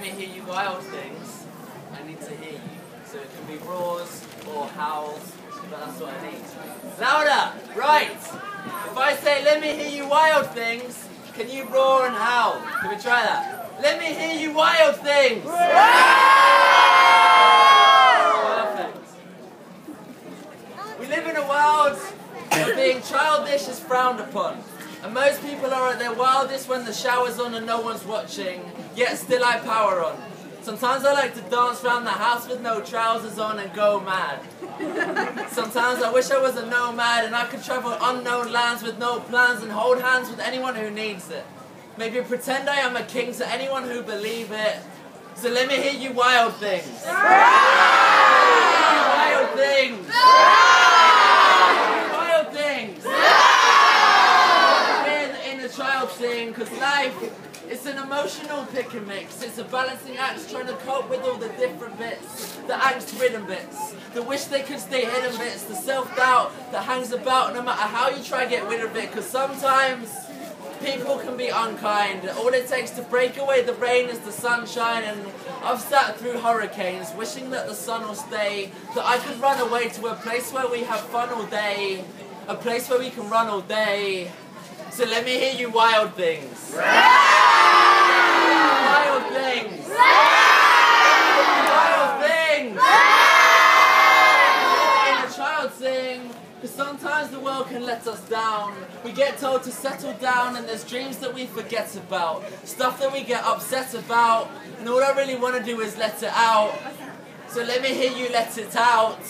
let me hear you wild things, I need to hear you. So it can be roars or howls, but that's what I need. Louder! Right! If I say, let me hear you wild things, can you roar and howl? Can we try that? Let me hear you wild things! Perfect. We live in a world where being childish is frowned upon. And most people are at their wildest when the shower's on and no one's watching, yet still I power on. Sometimes I like to dance around the house with no trousers on and go mad. Sometimes I wish I was a nomad and I could travel unknown lands with no plans and hold hands with anyone who needs it. Maybe pretend I am a king to anyone who believe it. So let me hear you wild things. Wild things. Wild things. In a child thing, because life, it's an emotional pick and mix. It's a balancing act trying to cope with all the different bits, the angst-ridden bits, the wish they could stay hidden bits, the self-doubt that hangs about no matter how you try to get rid of it. Because sometimes people can be unkind. All it takes to break away the rain is the sunshine. And I've sat through hurricanes, wishing that the sun will stay, that I could run away to a place where we have fun all day, a place where we can run all day. So let me hear you wild things. Wild things. Wild things. In a child sing, because sometimes the world can let us down. We get told to settle down and there's dreams that we forget about, stuff that we get upset about, and all I really want to do is let it out. So let me hear you let it out.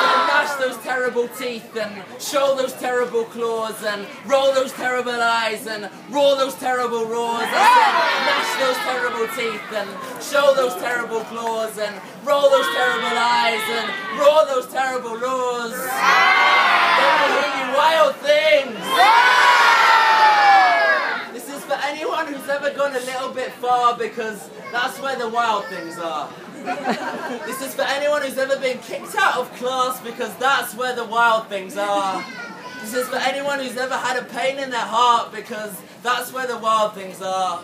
Gnash those terrible teeth and show those terrible claws and roll those terrible eyes and roar those terrible roars. I said gnash those terrible teeth and show those terrible claws and roll those terrible eyes and roar those terrible roars. Let me hear you wild things. This is for anyone who's ever gone a little bit far, because that's where the wild things are. This is for anyone who's ever been kicked out of class, because that's where the wild things are. This is for anyone who's ever had a pain in their heart, because that's where the wild things are.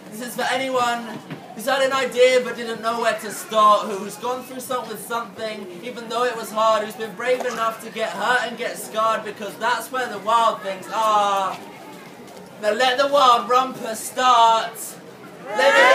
This is for anyone who's had an idea but didn't know where to start, who's gone through something even though it was hard, who's been brave enough to get hurt and get scarred, because that's where the wild things are. Now let the wild rumpus start. Let me